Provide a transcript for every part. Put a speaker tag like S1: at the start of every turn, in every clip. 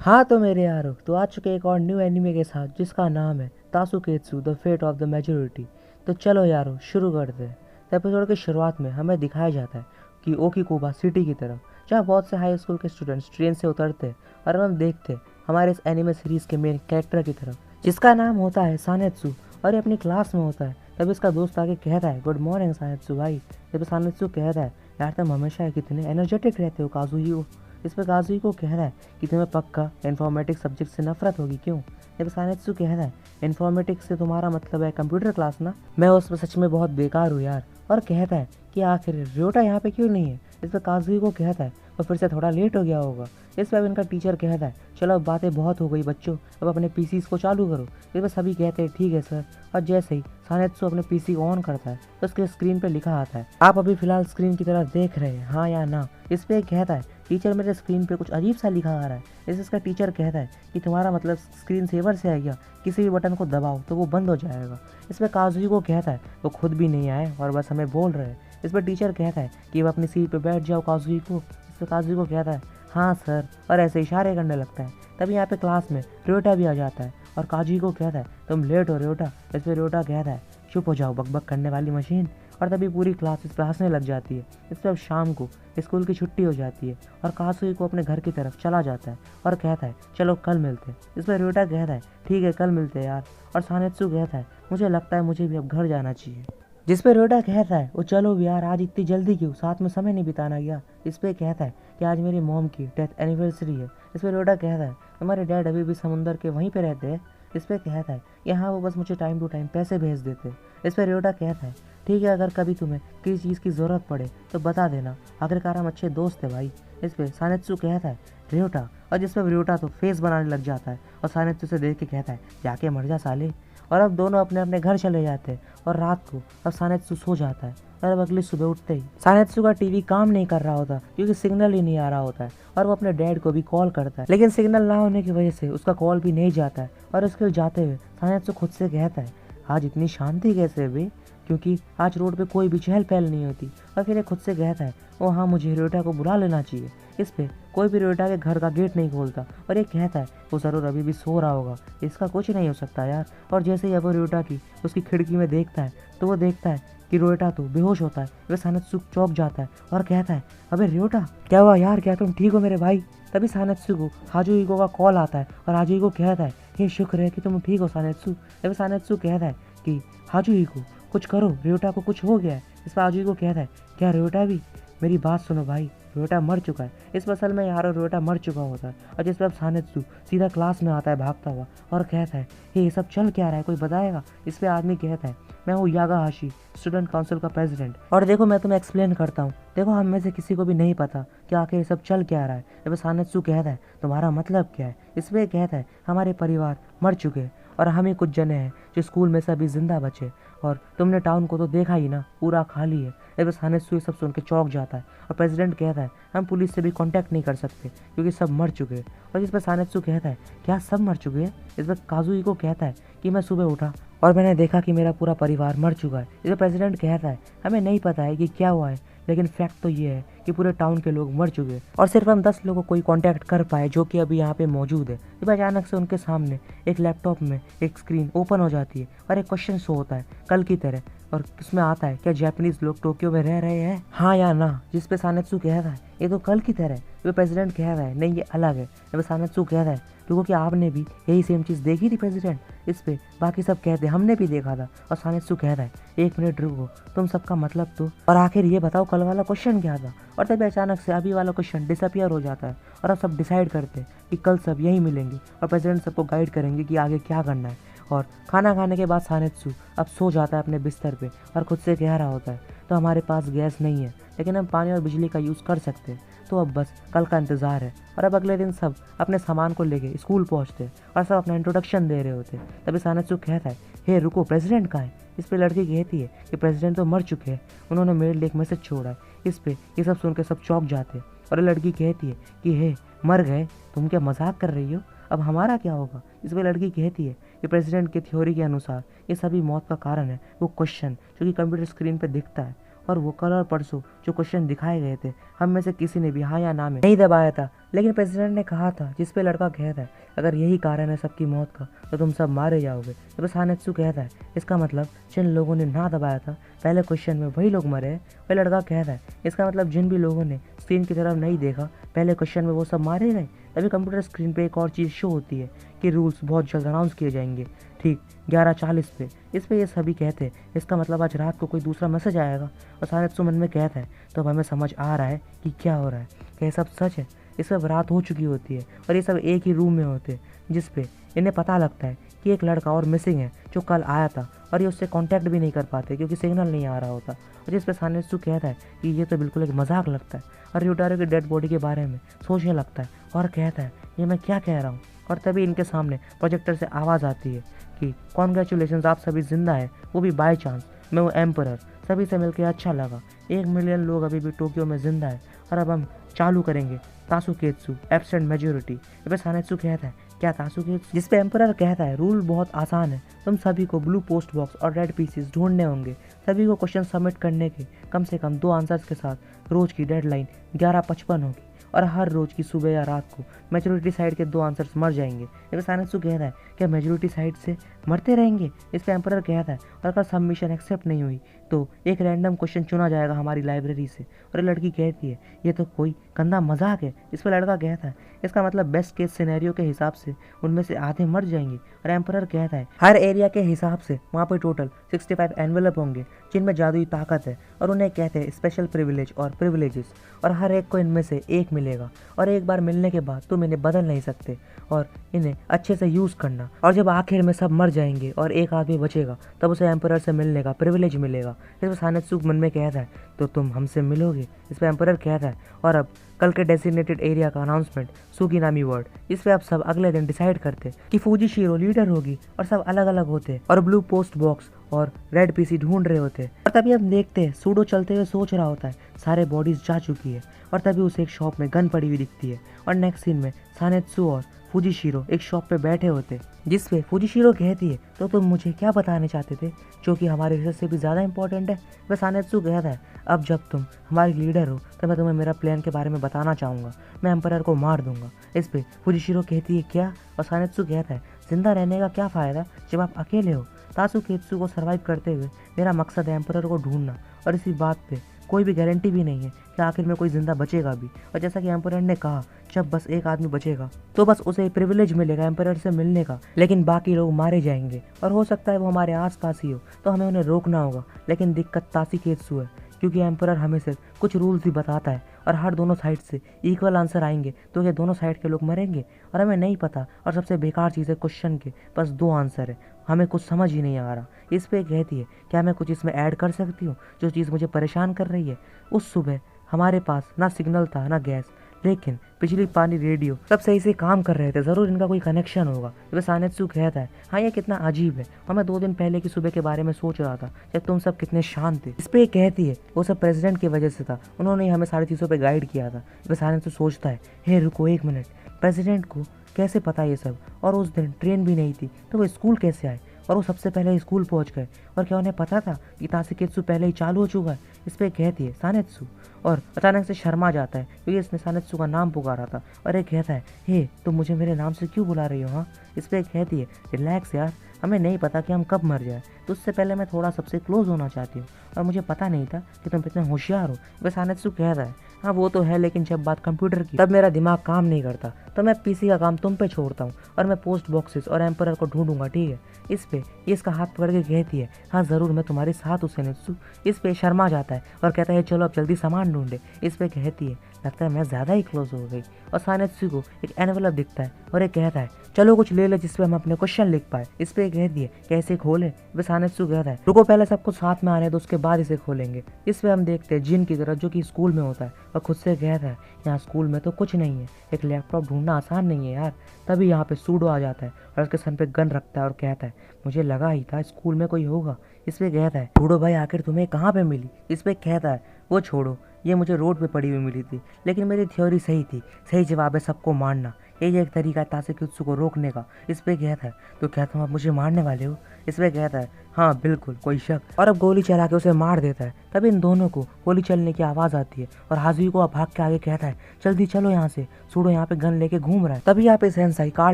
S1: हाँ तो मेरे यारों, तो आ चुके एक और न्यू एनिमे के साथ जिसका नाम है Tasuketsu the fate of the majority. तो चलो यारों शुरू करते हैं। तो एपिसोड की शुरुआत में हमें दिखाया जाता है कि ओकीकोबा सिटी की तरफ, जहाँ बहुत से हाई स्कूल के स्टूडेंट्स ट्रेन से उतरते हैं और हम देखते हैं हमारे इस एनिमे सीरीज के मेन कैरेक्टर की तरफ, जिसका नाम होता है सानेत्सु। और ये अपनी क्लास में होता है। तभी इसका दोस्त आके कहता है, गुड मॉर्निंग सानेत्सु भाई। जब सानेत्सु कहता है, यार तुम हमेशा कितने एनर्जेटिक रहते हो काजुही। इस पर काजुई को कह रहा है कि तुम्हें पक्का इन्फॉर्मेटिक्स सब्जेक्ट से नफरत होगी क्यों। जब सानेत्सु कह रहा है, इन्फॉर्मेटिक्स से तुम्हारा मतलब है कंप्यूटर क्लास ना, मैं उसमें सच में बहुत बेकार हूँ यार। और कहता है कि आखिर रियोटा यहाँ पे क्यों नहीं है। इस पर काजुई को कहता है वो फिर से थोड़ा लेट हो गया होगा। इस पर इनका टीचर कहता है, चलो अब बातें बहुत हो गई बच्चों, अब अपने पीसीस को चालू करो। इस पर सभी कहते हैं ठीक है सर। और जैसे ही सानेत्सु अपने पीसी को ऑन करता है तो उसके स्क्रीन पे लिखा आता है, आप अभी फिलहाल स्क्रीन की तरफ देख रहे हैं, हाँ या ना। इस पे कहता है, टीचर मेरे स्क्रीन पे कुछ अजीब सा लिखा आ रहा है। इसका टीचर कहता है कि तुम्हारा मतलब स्क्रीन सेवर से है क्या, किसी भी बटन को दबाओ तो वो बंद हो जाएगा। इस पर काजुई को कहता है वो खुद भी नहीं आए और बस हमें बोल रहे हैं। इस पर टीचर कहता है कि वो अपनी सीट पे बैठ जाओ काजुई को। इस पर काजुई को कहता है हाँ सर, और ऐसे इशारे करने लगता है। तभी यहाँ पे क्लास में रियोटा भी आ जाता है और काजुई को कहता है तुम लेट हो रियोटा। इस पर रियोटा कहता है चुप हो जाओ बकबक करने वाली मशीन। और तभी पूरी क्लास इस पर हंसने लग जाती है। इस पर अब शाम को स्कूल की छुट्टी हो जाती है और काजुई को अपने घर की तरफ चला जाता है और कहता है चलो कल मिलते हैं। इस पर रियोटा कहता है ठीक है कल मिलते हैं यार। और सानेत्सु कहता है मुझे लगता है मुझे भी अब घर जाना चाहिए। जिस पे रियोटा कहता है वो चलो भी यार, आज इतनी जल्दी क्यों, साथ में समय नहीं बिताना गया। इस पे कहता है कि आज मेरी मॉम की डेथ एनिवर्सरी है। इस पे रियोटा कहता है तुम्हारे डैड अभी भी समुंदर के वहीं पे रहते हैं। इस पे कहता है कि हाँ वो बस मुझे टाइम टू टाइम पैसे भेज देते हैं। इस पे रियोटा कहता है ठीक है, अगर कभी तुम्हें किसी चीज़ की ज़रूरत पड़े तो बता देना, आखिरकार हम अच्छे दोस्त है भाई। इस पे सानेत्सु कहता है रियोटा। और जिस पर रियोटा तो फेस बनाने लग जाता है और सानेत्सु से देख के कहता है जाके मर जा साले। और अब दोनों अपने अपने घर चले जाते हैं और रात को अब सानेत्सु सो जाता है। और अब अगली सुबह उठते ही सानेत्सु का टीवी काम नहीं कर रहा होता क्योंकि सिग्नल ही नहीं आ रहा होता है। और वो अपने डैड को भी कॉल करता है, लेकिन सिग्नल ना होने की वजह से उसका कॉल भी नहीं जाता है। और उसके जाते हुए सानेत्सु खुद से कहता है आज इतनी शांति कैसे बे, क्योंकि आज रोड पे कोई भी चहल पहल नहीं होती। और फिर ये खुद से कहता है ओ हाँ मुझे रियोटा को बुला लेना चाहिए। इस पे कोई भी रियोटा के घर का गेट नहीं खोलता और ये कहता है वो ज़रूर अभी भी सो रहा होगा, इसका कुछ नहीं हो सकता यार। और जैसे ही अब वो रियोटा की उसकी खिड़की में देखता है तो वो देखता है कि रियोटा तो बेहोश होता है। वह सानेत्सु चौंक जाता है और कहता है अबे रियोटा क्या हुआ यार, क्या तुम ठीक हो मेरे भाई। तभी सानेत्सु को हाजुइको का कॉल आता है और हाजुइको कहता है ये शुक्र है कि तुम ठीक हो सानेत्सु। तभी सानेत्सु कहता है कि हाजुइको कुछ करो, रियोटा को कुछ हो गया है। इस पर हाजुइको कहता है क्या रियोटा भी, मेरी बात सुनो भाई, रियोटा मर चुका है। इस फसल में यार रियोटा मर चुका होता है। और जिस पर अब सानेत्सु सीधा क्लास में आता है भागता हुआ और कहता है ये सब चल क्या रहा है, कोई बताएगा। इस पर आदमी कहता है मैं हूँ यागाहाशी, स्टूडेंट काउंसिल का प्रेसिडेंट। और देखो मैं तुम्हें एक्सप्लेन करता हूँ, देखो हम में से किसी को भी नहीं पता कि आखिर ये सब चल क्या रहा है। जब सानेत्सु कहता है तुम्हारा मतलब क्या है। इस पर कहता है हमारे परिवार मर चुके हैं और हम ही कुछ जने हैं जो स्कूल में से अभी जिंदा बचे, और तुमने टाउन को तो देखा ही ना, पूरा खाली है। जब सानेत्सु सब सुन के चौंक जाता है और प्रेसिडेंट कहता है हम पुलिस से भी कांटेक्ट नहीं कर सकते क्योंकि सब मर चुके हैं। और जिस पर सानेत्सु कहता है क्या सब मर चुके हैं। इस पर काजुई को कहता है कि मैं सुबह उठा और मैंने देखा कि मेरा पूरा परिवार मर चुका है। इस पर प्रेसिडेंट कहता है हमें नहीं पता है कि क्या हुआ है, लेकिन फैक्ट तो ये है कि पूरे टाउन के लोग मर चुके हैं और सिर्फ हम 10 लोगों को ही कांटेक्ट कर पाए जो कि अभी यहाँ पे मौजूद है। जब अचानक से उनके सामने एक लैपटॉप में एक स्क्रीन ओपन हो जाती है और एक क्वेश्चन शो होता है कल की तरह, और उसमें आता है क्या जापानीज लोग टोक्यो में रह रहे हैं, हाँ या ना। जिस पे सानेत्सु कहता है ये तो कल की तरह है। वो प्रेसिडेंट कह रहा है नहीं ये अलग है। जब सानेत्सु कह रहा है क्योंकि कि आपने भी यही सेम चीज़ देखी थी प्रेसिडेंट। इस पे बाकी सब कहते हैं हमने भी देखा था। और सानेत्सु कह रहा है एक मिनट रुको, तुम सबका मतलब तो, और आखिर ये बताओ कल वाला क्वेश्चन क्या था। और तभी अचानक से अभी वाला क्वेश्चन डिसअपियर हो जाता है और अब सब डिसाइड करते हैं कि कल सब यहीं मिलेंगे और प्रेसिडेंट सबको गाइड करेंगे कि आगे क्या करना है। और खाना खाने के बाद सानेत्सु अब सो जाता है अपने बिस्तर पे और खुद से कह रहा होता है तो हमारे पास गैस नहीं है, लेकिन हम पानी और बिजली का यूज़ कर सकते हैं, तो अब बस कल का इंतज़ार है। और अब अगले दिन सब अपने सामान को लेके स्कूल पहुंचते हैं और सब अपना इंट्रोडक्शन दे रहे होते हैं। तभी सानेत्सु कहता है हे रुको, प्रेसिडेंट कहाँ है। इस पे लड़की कहती है कि प्रेसिडेंट तो मर चुके हैं, उन्होंने मेरे लिए एक मैसेज छोड़ा है। इस पे ये सब सुन के सब चौंक जाते हैं और लड़की कहती है कि हे मर गए, तुम क्या मजाक कर रही हो, अब हमारा क्या होगा। इस पर लड़की कहती है कि प्रेसिडेंट की थ्योरी के अनुसार ये सभी मौत का कारण है वो क्वेश्चन जो कि कंप्यूटर स्क्रीन पर दिखता है। और वो कल और परसों जो क्वेश्चन दिखाए गए थे हम में से किसी ने भी हाँ या ना में नहीं दबाया था, लेकिन प्रेसिडेंट ने कहा था, जिस पे लड़का कहता है अगर यही कारण है सबकी मौत का तो तुम सब मारे जाओगे। तो बस हानेत्सु कहता है इसका मतलब जिन लोगों ने ना दबाया था पहले क्वेश्चन में वही लोग मरे हैं। वही लड़का कहता है इसका मतलब जिन भी लोगों ने स्क्रीन की तरफ नहीं देखा पहले क्वेश्चन में वो सब मारे गए। तभी कंप्यूटर स्क्रीन पे एक और चीज़ शो होती है कि रूल्स बहुत जल्द अनाउंस किए जाएंगे, ठीक 11:40 पे। इस पे ये सभी कहते हैं इसका मतलब आज रात को कोई दूसरा मैसेज आएगा। और हानेत्सु मन में कहता है तो अब हमें समझ आ रहा है कि क्या हो रहा है, क्या ये सब सच है। इस पर रात हो चुकी होती है और ये सब एक ही रूम में होते हैं, जिस पे इन्हें पता लगता है कि एक लड़का और मिसिंग है जो कल आया था और ये उससे कांटेक्ट भी नहीं कर पाते क्योंकि सिग्नल नहीं आ रहा होता। और जिस पे हानेत्सु कहता है कि ये तो बिल्कुल एक मजाक लगता है और रियोटारो की डेड बॉडी के बारे में सोचने लगता है और कहता है ये मैं क्या कह रहा हूँ। और तभी इनके सामने प्रोजेक्टर से आवाज़ आती है कि कॉन्ग्रेचुलेशन, आप सभी जिंदा है, वो भी बाय चांस। मैं वो एम्परर, सभी से मिलकर अच्छा लगा। 1 मिलियन लोग अभी भी टोक्यो में जिंदा है और अब हम चालू करेंगे तासुकेत्सु एब्सेंट मेजोरिटी। बस हानेत्सु कहता है क्या तासुकेत्सु, जिस पे एम्परर कहता है रूल बहुत आसान है, तुम सभी को ब्लू पोस्ट बॉक्स और रेड पीसीस ढूंढने होंगे। सभी को क्वेश्चन सबमिट करने के कम से कम 2 आंसर्स के साथ रोज की डेडलाइन 11:55 होगी और हर रोज की सुबह या रात को मेजोरिटी साइड के 2 आंसर्स मर जाएंगे। जब हानेत्सु कहता है क्या मेजोरिटी साइड से मरते रहेंगे। इस पे एम्परर कहता है और अगर सबमिशन एक्सेप्ट नहीं हुई तो एक रैंडम क्वेश्चन चुना जाएगा हमारी लाइब्रेरी से। और ये लड़की कहती है ये तो कोई गंदा मजाक है। इस पर लड़का कहता है इसका मतलब बेस्ट केस सिनेरियो के हिसाब से उनमें से आधे मर जाएंगे। और एम्परर कहता है हर एरिया के हिसाब से वहाँ पर टोटल 65 एनवेलप होंगे जिनमें जादुई ताकत है और उन्हें कहते हैं स्पेशल प्रिविलेज और प्रिविलेजेस, और हर एक को इनमें से एक मिलेगा और एक बार मिलने के बाद तुम इन्हें बदल नहीं सकते और इन्हें अच्छे से यूज़ करना। और जब आखिर में सब मर जाएंगे और एक आदमी बचेगा तब उसे एम्परर से मिलने का प्रिविलेज मिलेगा। इस पर हानेत्सु मन में कहता है तो तुम हमसे मिलोगे। इस पर एम्परर कहता है और अब कल के डेजिग्नेटेड एरिया का अनाउंसमेंट सुगिनामी वर्ड। इस पे अब सब अगले दिन डिसाइड करते कि फूजीशिरो लीडर होगी और सब अलग अलग होते और ब्लू पोस्ट बॉक्स और रेड पीसी ढूंढ रहे होते। और तभी हम देखते हैं सूडो चलते हुए सोच रहा होता है सारे बॉडीज जा चुकी है और तभी उसे एक शॉप में गन पड़ी हुई दिखती है। और नेक्स्ट सीन में हानेत्सु और फूजीशिरो एक शॉप पे बैठे होते जिस पे फूजीशिरो कहती है तो तुम मुझे क्या बताने चाहते थे जो कि हमारे रिसर्च से भी ज़्यादा इंपॉर्टेंट है। बस हानेत्सु कहता है अब जब तुम हमारी लीडर हो तो मैं तुम्हें मेरा प्लान के बारे में बताना चाहूँगा, मैं एम्परर को मार दूंगा। इस पे फूजीशिरो कहती है क्या, और हानेत्सु कहता है जिंदा रहने का क्या फ़ायदा जब आप अकेले हो। तासुकेत्सु को सर्वाइव करते हुए मेरा मकसद है एम्परर को ढूंढना और इसी बात पे कोई भी गारंटी भी नहीं है कि आखिर में कोई जिंदा बचेगा भी। और जैसा कि एम्परर ने कहा जब बस एक आदमी बचेगा तो बस उसे प्रिविलेज मिलेगा एम्परर से मिलने का, लेकिन बाकी लोग मारे जाएंगे और हो सकता है वो हमारे आसपास ही हो तो हमें उन्हें रोकना होगा। लेकिन दिक्कत तासुकेत्सु है क्योंकि एम्परर हमें सिर्फ कुछ रूल्स भी बताता है और हर दोनों साइड से इक्वल आंसर आएंगे तो ये दोनों साइड के लोग मरेंगे और हमें नहीं पता। और सबसे बेकार चीज़ है क्वेश्चन के बस 2 आंसर है, हमें कुछ समझ ही नहीं आ रहा। इस पे कहती है क्या मैं कुछ इसमें ऐड कर सकती हूँ जो चीज़ मुझे परेशान कर रही है। उस सुबह हमारे पास ना सिग्नल था ना गैस, लेकिन बिजली पानी रेडियो सब सही से काम कर रहे थे, ज़रूर इनका कोई कनेक्शन होगा। बस हानेत्सु कहता है हाँ ये कितना अजीब है और मैं 2 दिन पहले की सुबह के बारे में सोच रहा था जब तुम सब कितने शांत थे। इस पे कहती है वो सब प्रेसिडेंट की वजह से था, उन्होंने हमें सारी चीज़ों पे गाइड किया था। बस हानेत्सु सोचता है हे रुको 1 मिनट, प्रेसिडेंट को कैसे पता ये सब, और उस दिन ट्रेन भी नहीं थी तो वो स्कूल कैसे आए और वो सबसे पहले स्कूल पहुंच गए, और क्या उन्हें पता था कि तासुकेत्सु पहले ही चालू हो चुका है। इस पे कहती है हानेत्सु और अचानक से शर्मा जाता है क्योंकि इसने हानेत्सु का नाम पुकारा था और ये कहता है हे तुम मुझे मेरे नाम से क्यों बुला रही हो। हाँ इस पे कहती है रिलैक्स यार, हमें नहीं पता कि हम कब मर जाए, तो उससे पहले मैं थोड़ा सबसे क्लोज होना चाहती हूँ और मुझे पता नहीं था कि तुम इतने होशियार हो। बस हानेत्सु कह रहा है हाँ वो तो है, लेकिन जब बात कंप्यूटर की तब मेरा दिमाग काम नहीं करता, तो मैं पीसी का काम तुम पे छोड़ता हूँ और मैं पोस्ट बॉक्सेस और एम्परर को ढूंढूंगा, ठीक है। इस पे ये इसका हाथ पकड़ के कहती है हाँ ज़रूर मैं तुम्हारे साथ हूँ हानेत्सु। इस पे शर्मा जाता है और कहता है चलो अब जल्दी सामान ढूंढे। इस पे कहती है लगता है मैं ज़्यादा ही क्लोज हो गई, और हानेत्सु को एक एनवेलप दिखता है और ये कहता है चलो कुछ ले ले जिसपे हम अपने क्वेश्चन लिख पाए। इस पे कहती है कैसे खोले। बस हानेत्सु कहता है रुको पहले सबको साथ में आने दो उसके बाद इसे खोलेंगे। इस पे हम देखते हैं जिन की तरह जो कि स्कूल में होता है और खुद से कहता है यहाँ स्कूल में तो कुछ नहीं है, एक लैपटॉप ढूंढना आसान नहीं है यार। तभी यहाँ पे सूडो आ जाता है और उसके सर पे गन रखता है और कहता है मुझे लगा ही था स्कूल में कोई होगा। इस पे कहता है सूडो भाई आखिर तुम्हें कहाँ पे मिली। इस पे कहता है वो छोड़ो, ये मुझे रोड पे पड़ी हुई मिली थी, लेकिन मेरी थ्योरी सही थी, सही जवाब है सबको मारना। यही एक तरीका है तासेकित्सु को रोकने का। इस पे कहता है तो क्या तुम अब मुझे मारने वाले हो? इस पे कहता है हाँ बिल्कुल, कोई शक? और अब गोली चला के उसे मार देता है। तभी इन दोनों को गोली चलने की आवाज़ आती है और हाजुई को अब भाग के आगे कहता है जल्दी चलो यहाँ से, सूडो यहाँ पे गन लेके घूम रहा है। तभी यहाँ पे सेंसाई कार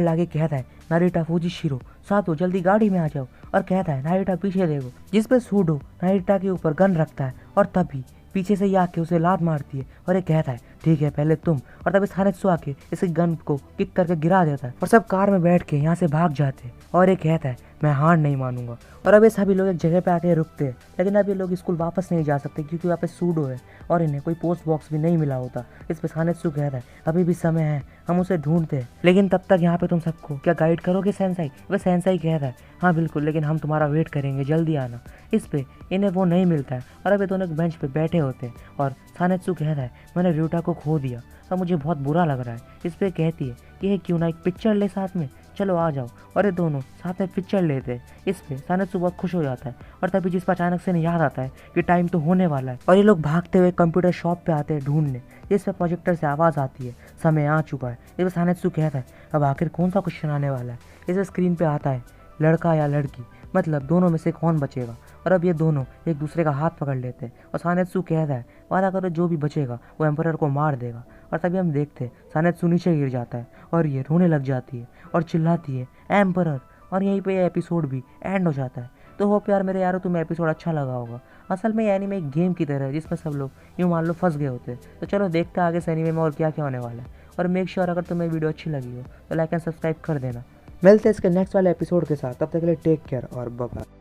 S1: लाके कहता है नारिटा फूजिशिरो सातो जल्दी गाड़ी में आ जाओ, और कहता है नारिटा पीछे देखो, जिसपे सूडो नारिटा के ऊपर गन रखता है और तभी पीछे से ये आके उसे लात मारती है और ये कहता है ठीक है पहले तुम, और तभी थानेत्सु आके इसे गन को किक करके गिरा देता है और सब कार में बैठ के यहाँ से भाग जाते हैं। और ये कहता है मैं हार नहीं मानूंगा। और अब ये सभी लोग एक जगह पे आके रुकते हैं, लेकिन अब ये लोग स्कूल वापस नहीं जा सकते क्योंकि वहाँ पे सूडो है और इन्हें कोई पोस्ट बॉक्स भी नहीं मिला होता। इस पे थानेत्सु कहता है अभी भी समय है, हम उसे ढूंढते हैं, लेकिन तब तक यहाँ पे तुम सबको क्या गाइड करोगे सेंसाई? वह सेंसाई कहता है हाँ बिल्कुल, लेकिन हम तुम्हारा वेट करेंगे, जल्दी आना। इस पे इन्हें वो नहीं मिलता है और अब ये दोनों एक बेंच पे बैठे होते हैं और थानेत्सु कहता है मैंने ryuta को खो दिया और मुझे बहुत बुरा लग रहा है। इस पे कहती है कि ये क्यों ना एक पिक्चर ले साथ में, चलो आ जाओ। और ये दोनों साथ में पिक्चर लेते हैं। इस पे थानेत्सु बहुत खुश हो जाता है और तभी जिस पर अचानक से याद आता है कि टाइम तो होने वाला है और ये लोग भागते हुए कंप्यूटर शॉप पे आते हैं ढूंढने। इस पे प्रोजेक्टर से आवाज़ आती है समय आ चुका है। इस पर थानेत्सु कहता है अब आखिर कौन सा क्वेश्चन आने वाला है? इस पर स्क्रीन पे आता है लड़का या लड़की, मतलब दोनों में से कौन बचेगा। और अब ये दोनों एक दूसरे का हाथ पकड़ लेते हैं और थानेत्सु कहता है वादा करो जो भी बचेगा वो एम्परर को मार देगा। और तभी हम देखते हैं थानेत्सु नीचे गिर जाता है और ये रोने लग जाती है और चिल्लाती है एम्परर। और यहीं पे ये एपिसोड भी एंड हो जाता है। तो होप यार मेरे यारो तुम्हें एपिसोड अच्छा लगा होगा। असल में एनीमे एक गेम की तरह है जिसमें सब लोग यूँ मान लो फंस गए होते हैं। तो चलो देखते हैं आगे इस एनीमे में और क्या क्या होने वाला है। और मेक श्योर अगर तुम्हें वीडियो अच्छी लगी हो तो लाइक एंड सब्सक्राइब कर देना। मिलते हैं इसके नेक्स्ट वाले एपिसोड के साथ, तब तक के लिए टेक केयर और बाय बाय।